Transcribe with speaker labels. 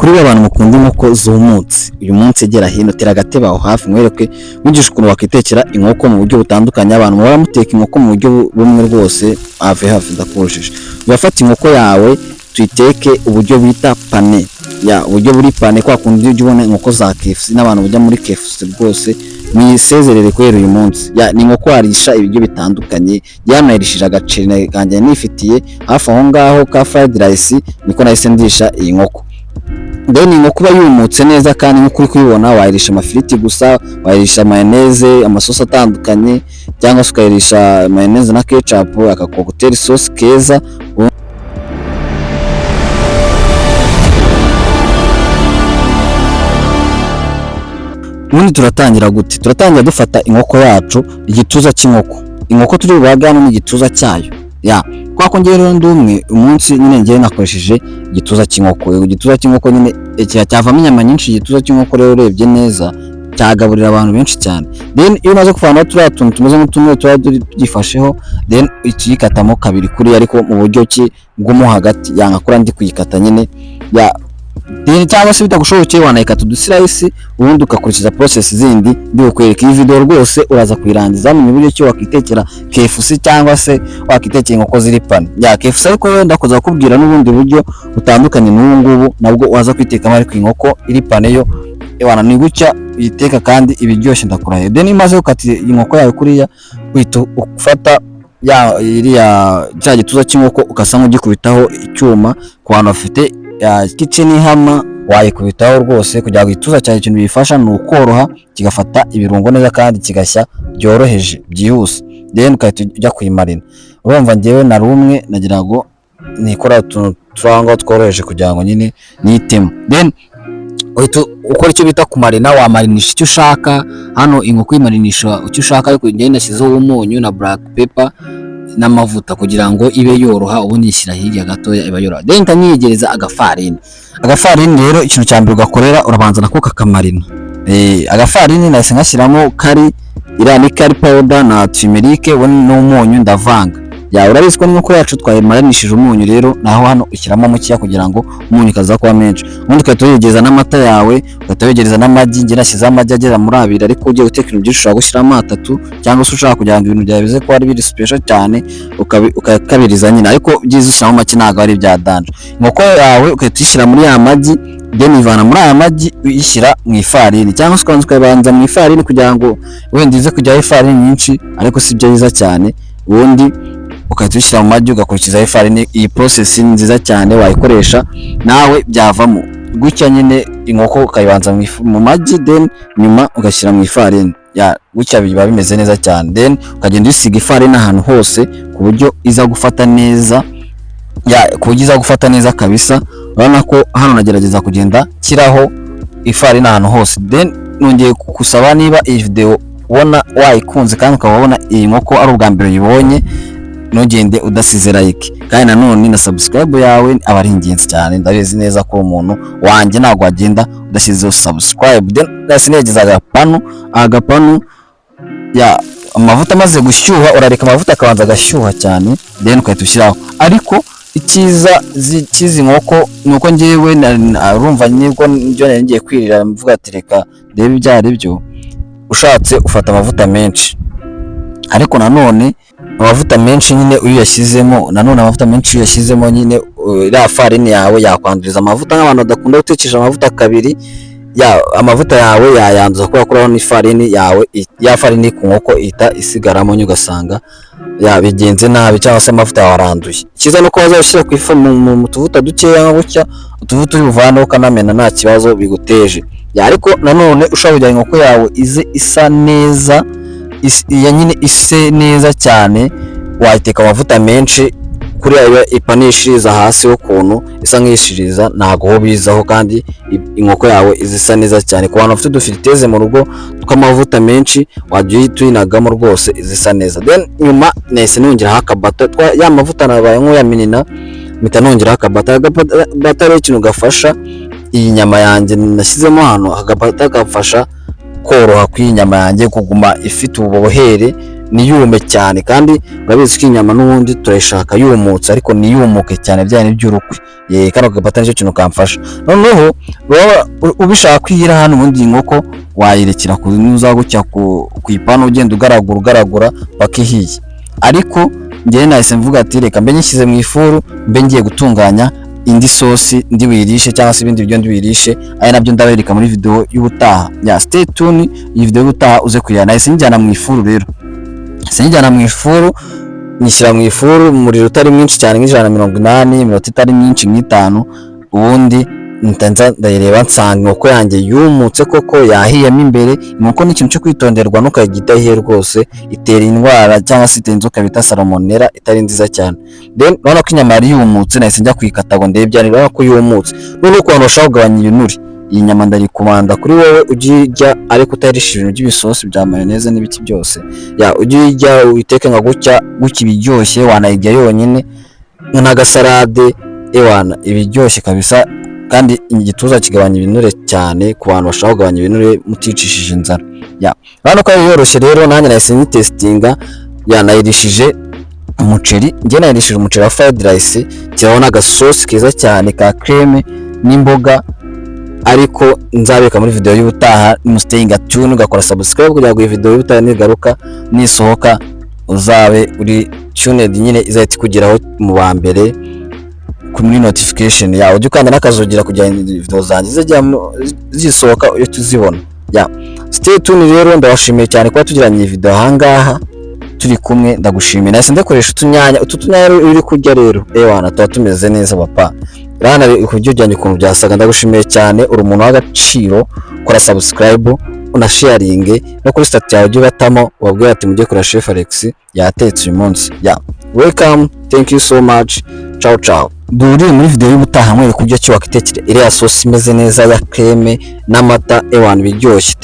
Speaker 1: kuri abantu mukunda inkoko zumutse uyu munsi gera hino tera agateba aho hafi mwereke wigisha ukuntu wakitekera inkoko mu buryo butandukanye. Abantu bahora muteka inkoko mu buryo bumwe rwose hafi ndakujije. Urafata inkoko yawe tuyiteke uburyo bita pane, uburyo buri pane kwa kundi ujye ubona inkoko za KFC n'abantu bajya muri KFC rwose mwisezerere kwera uyu munsi. Ni inkoko warisha ibiryo bitandukanye, yanayirishije agaceri kanjye nifitiye hafi aho ngaho ka fried rice, niko nahise ndisha iyi nkoko. Then inkoko kuba yumutse neza kandi nk'uko uri kubibona wayirisha amafiriti gusa, wayirisha mayonnaise, amasosi atandukanye, cyangwa se ukayirisha mayonnaise na ketchup, aka cocktail sauce keza. Ubundi turatangira gute? Turatangira dufata inkoko yacu, igituza cy'inkoko. Inkoko turi bubagana n'igituza cyayo. Kwa kongera rero ndumwe umunsi nyine ngiye nakoresheje igituza cy'inkoko. Igituza cy'inkoko nyine cyavamo inyama nyinshi. Igituza cy'inkoko rero urebye neza cyagaburira abantu benshi cyane. Then iyo umaze kuvana turiya tuntu tumeze nk'utumwe tugifasheho, then tuyikatamo kabiri kuri ariko mu buryo ki bw'umo hagati, yankakura ndi kuyikata nyine cyangwa se bitagushobokeye wanayikata uduslice ubundi ukakurikiza process zindi ndikwereka. Iyi video rwose uraza kuyirangiza mu buryo cyo wakitekera KFC cyangwa se wakitekera inkoko ziri pane KFC, ariko wenda kuza kubwira n'ubundi buryo butandukanye n'ubu ngubu nabwo waza kwitekamo, ariko inkoko iri pane yo ewana ni gucya uyiteka kandi ibiryoshye ndakurahiye. Then imaze gukata inkoko yawe kuriya uhita ufata cya gituza cy'inkoko ukasa nk'ugikubitaho icyuma. Ku bantu bafite kitchen hama wayikubitaho rwose kugira ngo igituza cyawe ikintu bifasha ni ukoroha, kigafata ibirungo neza kandi kigashya byoroheje byihuse. Then ukahita ujya kuyimarina. Urumva ngewe na rumwe nagira ngo nikora utuntu turangwa tworoheje kugira ngo nyine nitemo. Then ukora icyo bita kumarina, wamarinisha icyo ushaka. Hano inkoko imarinisha icyo ushaka, ariko ngewe nashyizeho umunyu na black pepper n'amavuta kugira ngo ibe yoroha, ubundi ishyira hirya gatoya iba yoroha. Then ntanyigereza agafarini. Agafarini rero ikintu cya mbere ugakorera urabanza nako kakamarina. Agafarini nahise ngashyiramo ni curry powder na turmeric n'umunyu ndavanga. Urabizi ko n'inkoko yacu twayimarinishije umunyu, rero naho hano ushyiramo mukeya kugira ngo umunyu kaza kuba menshi. Ubundi ukahita wegereza n'amata yawe, ukahita wegereza n'amagi. Ngira nashyize amagi agera muri 2, ariko ugiye guteka ibintu byinshi ushobora gushyiramo 3, cyangwa se ushaka kugira ngo ibintu byawe bize kuba ari biri special cyane ukakabiriza nyine, ariko byiza ushyiramo make ntabwo ari bya danje. Inkoko yawe ukahita uyishyira muri ya magi, then ivana muri aya magi uyishyira mu ifarini, cyangwa se ukabanza mu ifarini kugira ngo wenda ize kujyaho ifarini nyinshi, ariko si byo yiza cyane. Ubundi ukahita ushyira mu magi ugakurikizaho ifarini. Iyi process ni nziza cyane, wayikoresha nawe byavamo gutya nyine. Inkoko ukayibanza mu magi, then nyuma ugashyira mu ifarini. Gutya biba bimeze neza cyane. Then ukagenda usiga ifarini ahantu hose ku buryo iza gufata neza, kabisa. Urabona ko hano nagerageza kugenda kiraho ifarini ahantu hose. Then nongeye kusaba niba iyi video ubona wayikunze kandi ukaba ubona iyi nkoko ari ubwa mbere uyibonye, ntugende udasize like, kandi nanone na subscribe yawe aba ari ingenzi cyane. Ndabizi neza ko umuntu wanjye ntabwo wagenda udashyizeho subscribe. Then nasinegeza agapanu amavuta amaze gushyuha, urareka amavuta akabanza agashyuha cyane, then ukahita ushyiraho. Ariko icyiza cy'izi nkoko ni uko ngewe urumva nibwo njye ngiye kwirira mvuga ati reka ndebe ibyo ari byo, ushatse ufata amavuta menshi, ariko nanone amavuta menshi nyine uyashyizemo, amavuta menshi uyashyizemo nyine iriya farini yawe yakwanduriza amavuta. Nk'abantu badakunda gutekesha amavuta kabiri, amavuta yawe yayanduza kubera ko urabona ifarini yawe, ya farini ku nkoko ihita isigaramo, ugasanga bigenze nabi, cyangwa se amavuta yawe aranduye. Icyiza ni uko wazashyira ku ifu mu tuvuta dukeya nka gutya, utuvuta uri buvaneho ukanamena nta kibazo biguteje. Ariko nanone ushobora kugira inkoko yawe ize isa neza, nyine ise neza cyane, wayiteka amavuta menshi kuri ayo ipanishiriza hasi ukuntu isa nk'ishiriza, ntago ho bizaho, kandi inkoko yawe izisa neza cyane. Ku bantu bafite udufriteze mu rugo tw'amavuta menshi, wajya uyinagamo rwose izisa neza. Then nyuma nahise nongeraho akabata, ya mavuta nabaye nk'uyaminina, mpita nongeraho akabata. Agabata rero ikintu gafasha iyi nyama yanjye nashyizemo hano, agabata gafasha koroha kw'inyama yanjye kuguma ifite ububohere niyume cyane, kandi urabizi ko inyama n'ubundi turayishaka yumutse ariko niyumuke cyane byane by'urukwi. Kano gapata nicyo kintu kamfasha. Noneho ubishaka kwihira hano ubundi inkoko wayirekera kuza gucya ku ipanu ugenda ugaragura bakihiye, ariko njye nahise mvuga ati reka mbe nyishyize mu ifuru mbe ngiye gutunganya indi sosi ndi wirishe cyangwa se ibindi biryo ndi wirishe, ari nabyo ndabereka muri video y'ubutaha. Stay tuned, iyi video y'ubutaha uze kuyana. Nahise njyana mu ifuru rero, sinjyana mu ifuru, nishyira mu ifuru umuriro utari mwinshi cyane nk'ijana iminota itari myinshi nk'itanu, ubundi ndayireba nsanga inkoko yanjye yumutse koko yahiyemo imbere. Inkoko ni ikintu cyo kwitonderwa ntukagita ihiye rwose, itera indwara cyangwa se itera inzoka bita salmonella itari nziza cyane. Then urabona ko inyama yari yumutse, nahise njya kuyikata ngo ndebe byane, urabona ko yumutse. Noneho ukuntu ushaka kugabanya ibinure, iyi nyama ndarikomanda kuri wowe ujya ariko utayirisha ibintu by'ibisosi bya mayonnaise n'ibiki byose. Ujya uyiteke nka gutya ibiryoshye, wanayirya yonyine n'agasalade ewana ibiryoshye kabisa, kandi igituza kigabanya ibinure cyane ku bantu bashaka kugabanya ibinure muticishije inzara. Urabona ko ari yoroshye rero, nanjye nahise nyitestinga. Nayirishije umuceri, njye nayirishije umuceri wa fried rice, kirabona agasosi keza cyane ka creme n'imboga, ariko nzabeka muri video y'ubutaha. Mustayinga tune, ugakora subscribe kugira ngo iyi video y'ubutaha nigaruka nisohoka uzabe uri tuned, nyine izahita kugeraho mu ba mbere kuri notification yawe. Ujye ukanda n'akazugira kugira ngo video zanjye zisohoka iyo tuzibona. Stay tuned rero, ndabashimiye cyane kuba tugiranye iyi video ahangaha turi kumwe, ndagushimiye. Nahise ndakoresha utunyanya uri kurya rero ewana tuba tumeze neza papa. Rana kurya ujyanye ukuntu byasaga, ndagushimiye cyane, uri umuntu w'agaciro. Kora subscribe, unasharinge no kuri stat yawe ujye batamo wabwiye ati mujye kora Chef Alex yatetse uyu munsi. Welcome, thank you so much, ciao. Duri muri video y'ubutaha mwereka kurya cyo wakitekere iriya sauce imeze neza ya creme n'amata ewana biryoshye.